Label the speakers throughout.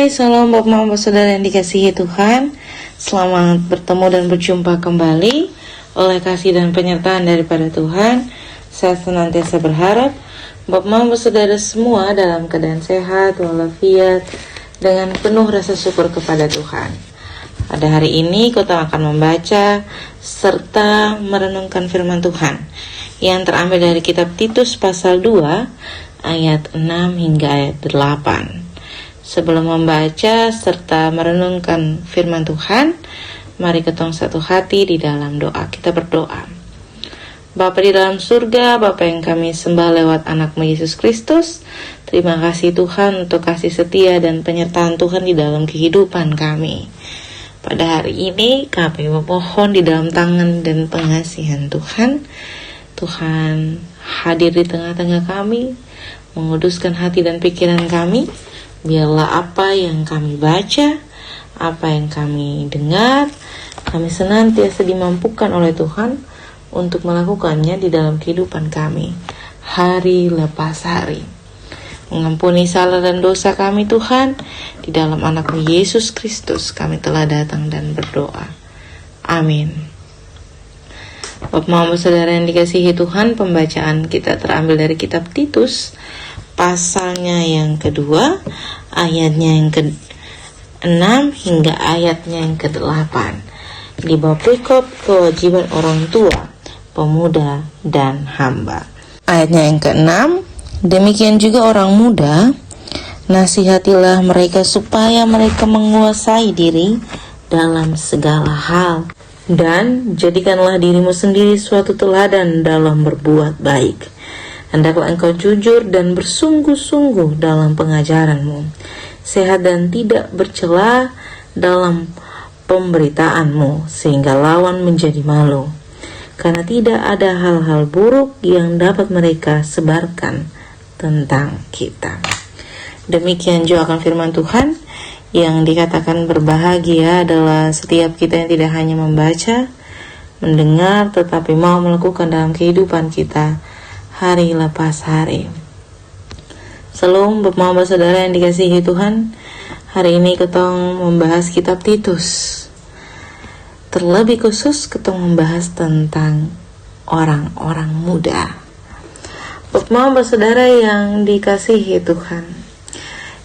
Speaker 1: Hai, salam Bapak Mama Saudara yang dikasihi Tuhan. Selamat bertemu dan berjumpa kembali. Oleh kasih dan penyertaan daripada Tuhan, saya senantiasa berharap Bapak Mama Saudara semua dalam keadaan sehat walafiat dengan penuh rasa syukur kepada Tuhan. Pada hari ini kita akan membaca serta merenungkan firman Tuhan yang terambil dari kitab Titus pasal 2 ayat 6 hingga ayat 8. Sebelum membaca serta merenungkan firman Tuhan, mari ketong satu hati di dalam doa. Kita berdoa. Bapa di dalam surga, Bapa yang kami sembah lewat anak-Mu Yesus Kristus, terima kasih Tuhan untuk kasih setia dan penyertaan Tuhan di dalam kehidupan kami. Pada hari ini kami memohon di dalam tangan dan pengasihan Tuhan. Tuhan hadir di tengah-tengah kami, menguduskan hati dan pikiran kami. Biarlah apa yang kami baca, apa yang kami dengar, kami senantiasa dimampukan oleh Tuhan untuk melakukannya di dalam kehidupan kami, hari lepas hari. Mengampuni salah dan dosa kami Tuhan, di dalam anak-Mu Yesus Kristus kami telah datang dan berdoa. Amin. Bapak Mama Saudara yang dikasihi Tuhan, pembacaan kita terambil dari kitab Titus, pasalnya yang kedua, ayatnya yang ke-6 hingga ayatnya yang ke-8. Di bawah perikop kewajiban orang tua, pemuda, dan hamba. Ayatnya yang ke-6, demikian juga orang muda, nasihatilah mereka supaya mereka menguasai diri dalam segala hal. Dan jadikanlah dirimu sendiri suatu teladan dalam berbuat baik. Hendaklah engkau jujur dan bersungguh-sungguh dalam pengajaranmu, sehat dan tidak bercela dalam pemberitaanmu, sehingga lawan menjadi malu. Karena tidak ada hal-hal buruk yang dapat mereka sebarkan tentang kita. Demikian juga akan firman Tuhan yang dikatakan berbahagia adalah setiap kita yang tidak hanya membaca, mendengar, tetapi mau melakukan dalam kehidupan kita hari lepas hari. Salam Bapak Mama Saudara yang dikasihi Tuhan. Hari ini ketong membahas kitab Titus. Terlebih khusus ketong membahas tentang orang-orang muda. Bapak Mama Saudara yang dikasihi Tuhan,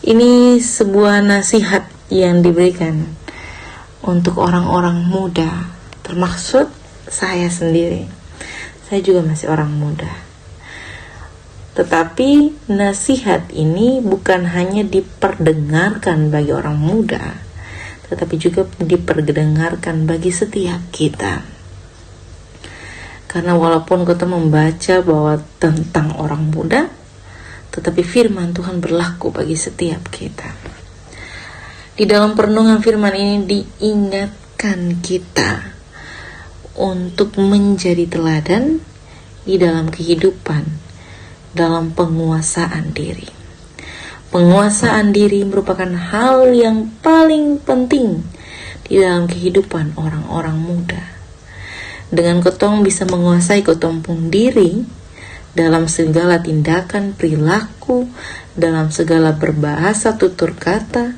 Speaker 1: ini sebuah nasihat yang diberikan untuk orang-orang muda, termaksud saya sendiri. Saya juga masih orang muda. Tetapi nasihat ini bukan hanya diperdengarkan bagi orang muda, tetapi juga diperdengarkan bagi setiap kita. Karena walaupun kita membaca bahwa tentang orang muda, tetapi firman Tuhan berlaku bagi setiap kita. Di dalam perenungan firman ini diingatkan kita untuk menjadi teladan di dalam kehidupan, dalam penguasaan diri. Penguasaan diri merupakan hal yang paling penting di dalam kehidupan orang-orang muda. Dengan ketong bisa menguasai ketong pun diri dalam segala tindakan perilaku, dalam segala berbahasa tutur kata,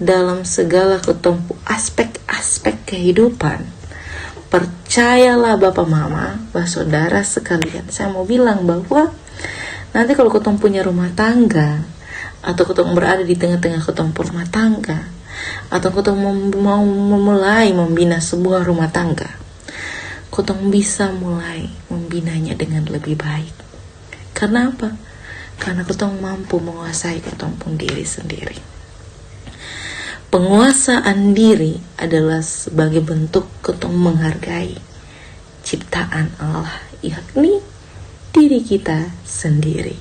Speaker 1: dalam segala ketong aspek-aspek kehidupan. Percayalah Bapak Mama, Bapak Saudara sekalian, saya mau bilang bahwa nanti kalau ketong punya rumah tangga, atau ketong berada di tengah-tengah ketong rumah tangga, atau ketong mau memulai membina sebuah rumah tangga, ketong bisa mulai membinanya dengan lebih baik. Karena apa? Karena ketong mampu menguasai ketong pun diri sendiri. Penguasaan diri adalah sebagai bentuk ketong menghargai ciptaan Allah, yakni diri kita sendiri.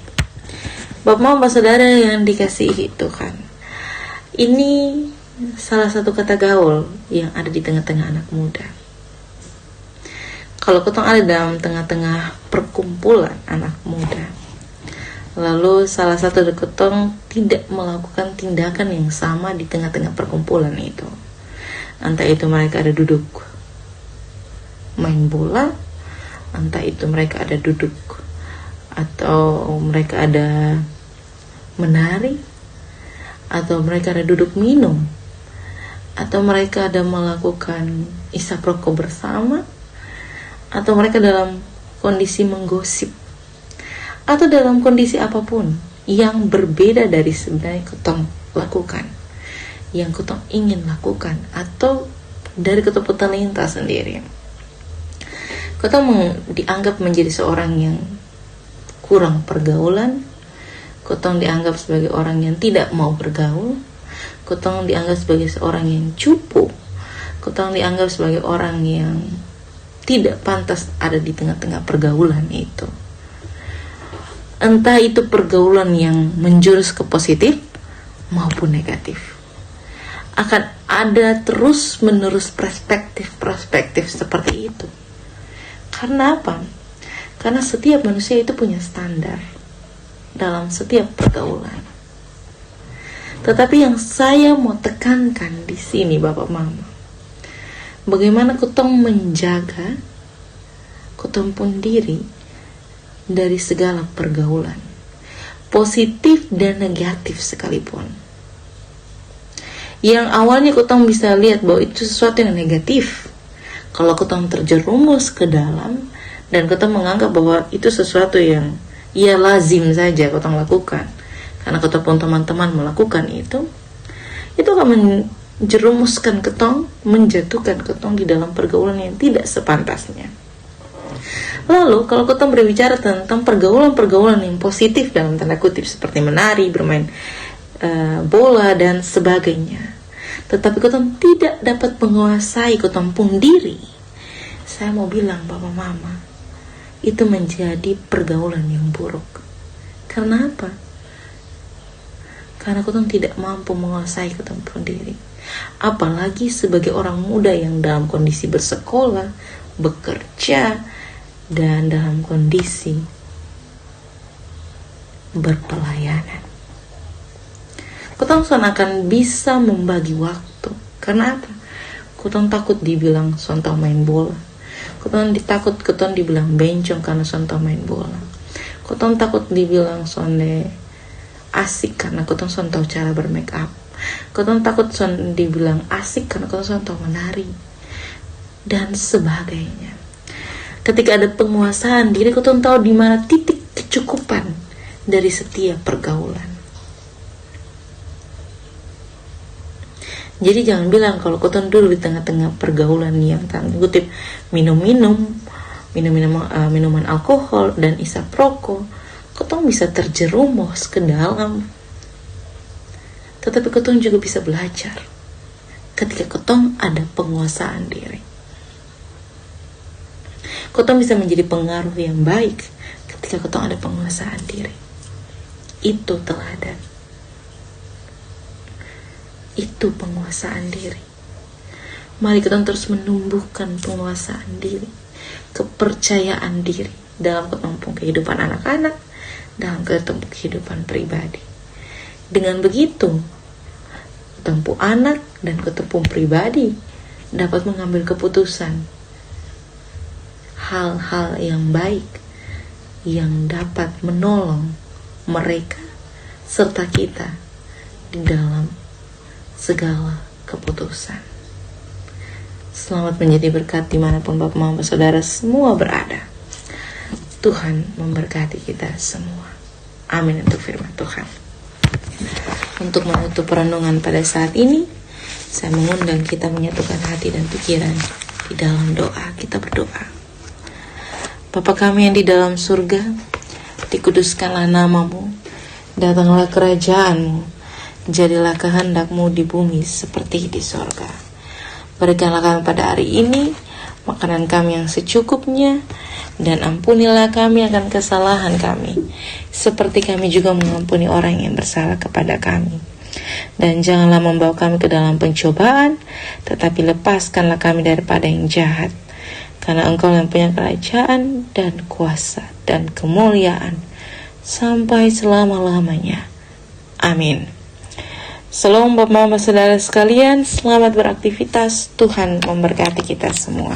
Speaker 1: Bapak Mama Saudara yang dikasihi Tuhan, ini salah satu kata gaul yang ada di tengah-tengah anak muda. Kalau ketong ada dalam tengah-tengah perkumpulan anak muda, lalu salah satu dari ketong tidak melakukan tindakan yang sama di tengah-tengah perkumpulan itu, entah itu mereka ada duduk main bola, entah itu mereka ada duduk atau mereka ada menari, atau mereka ada duduk minum, atau mereka ada melakukan isap rokok bersama, atau mereka dalam kondisi menggosip, atau dalam kondisi apapun yang berbeda dari sebenarnya ketong lakukan, yang ketong ingin lakukan, atau dari ketong talenta sendiri. Ketong dianggap menjadi seorang yang kurang pergaulan, ketong dianggap sebagai orang yang tidak mau bergaul, ketong dianggap sebagai seorang yang cupu, ketong dianggap sebagai orang yang tidak pantas ada di tengah-tengah pergaulan itu. Entah itu pergaulan yang menjurus ke positif maupun negatif, akan ada terus menerus perspektif seperti itu. Karena apa? Karena setiap manusia itu punya standar dalam setiap pergaulan. Tetapi yang saya mau tekankan di sini, Bapak Mama, bagaimana ketong menjaga ketong pun diri dari segala pergaulan, positif dan negatif sekalipun. Yang awalnya ketong bisa lihat bahwa itu sesuatu yang negatif, kalau ketong terjerumus ke dalam dan ketong menganggap bahwa itu sesuatu yang ya lazim saja ketong lakukan, karena ketong pun teman-teman melakukan itu akan menjerumuskan ketong, menjatuhkan ketong di dalam pergaulan yang tidak sepantasnya. Lalu kalau ketong berbicara tentang pergaulan-pergaulan yang positif dalam tanda kutip seperti menari, bermain bola dan sebagainya, tetapi ketong tidak dapat menguasai ketong pun diri, saya mau bilang Bapak Mama, itu menjadi pergaulan yang buruk. Karena apa? Karena ketong tidak mampu menguasai ketong pun diri. Apalagi sebagai orang muda yang dalam kondisi bersekolah, bekerja, dan dalam kondisi berpelayanan. Ketong akan bisa membagi waktu. Karena apa? Ketong takut dibilang sontong main bola. Ketong dibilang bencong karena sontong main bola. Ketong takut dibilang sonde asik karena ketong sontong cara bermake up. Ketong takut dibilang asik karena ketong sontong menari dan sebagainya. Ketika ada penguasaan diri, ketong tahu di mana titik kecukupan dari setiap pergaulan. Jadi jangan bilang kalau ketong dulu di tengah-tengah pergaulan yang tanda kutip minuman alkohol dan isap rokok, ketong bisa terjerumus ke dalam. Tetapi ketong juga bisa belajar ketika ketong ada penguasaan diri. Ketong bisa menjadi pengaruh yang baik ketika ketong ada penguasaan diri. Itu teladan. Itu penguasaan diri. Mari kita terus menumbuhkan penguasaan diri, kepercayaan diri dalam ketemu kehidupan anak-anak, dalam ketemu kehidupan pribadi. Dengan begitu, ketemu anak dan ketemu pribadi dapat mengambil keputusan hal-hal yang baik yang dapat menolong mereka serta kita di dalam segala keputusan. Selamat menjadi berkat dimanapun Bapak Mama Saudara semua berada. Tuhan memberkati kita semua. Amin untuk firman Tuhan. Untuk menutup renungan pada saat ini, saya mengundang kita menyatukan hati dan pikiran di dalam doa. Kita berdoa. Bapa kami yang di dalam surga, dikuduskanlah namamu, datanglah kerajaanmu, jadilah kehendak-Mu di bumi seperti di sorga. Berikanlah kami pada hari ini makanan kami yang secukupnya, dan ampunilah kami akan kesalahan kami, seperti kami juga mengampuni orang yang bersalah kepada kami. Dan janganlah membawa kami ke dalam pencobaan, tetapi lepaskanlah kami daripada yang jahat. Karena Engkau yang punya kerajaan dan kuasa dan kemuliaan sampai selama-lamanya. Amin. Shalom Bapak Mama Saudara sekalian, selamat beraktivitas. Tuhan memberkati kita semua.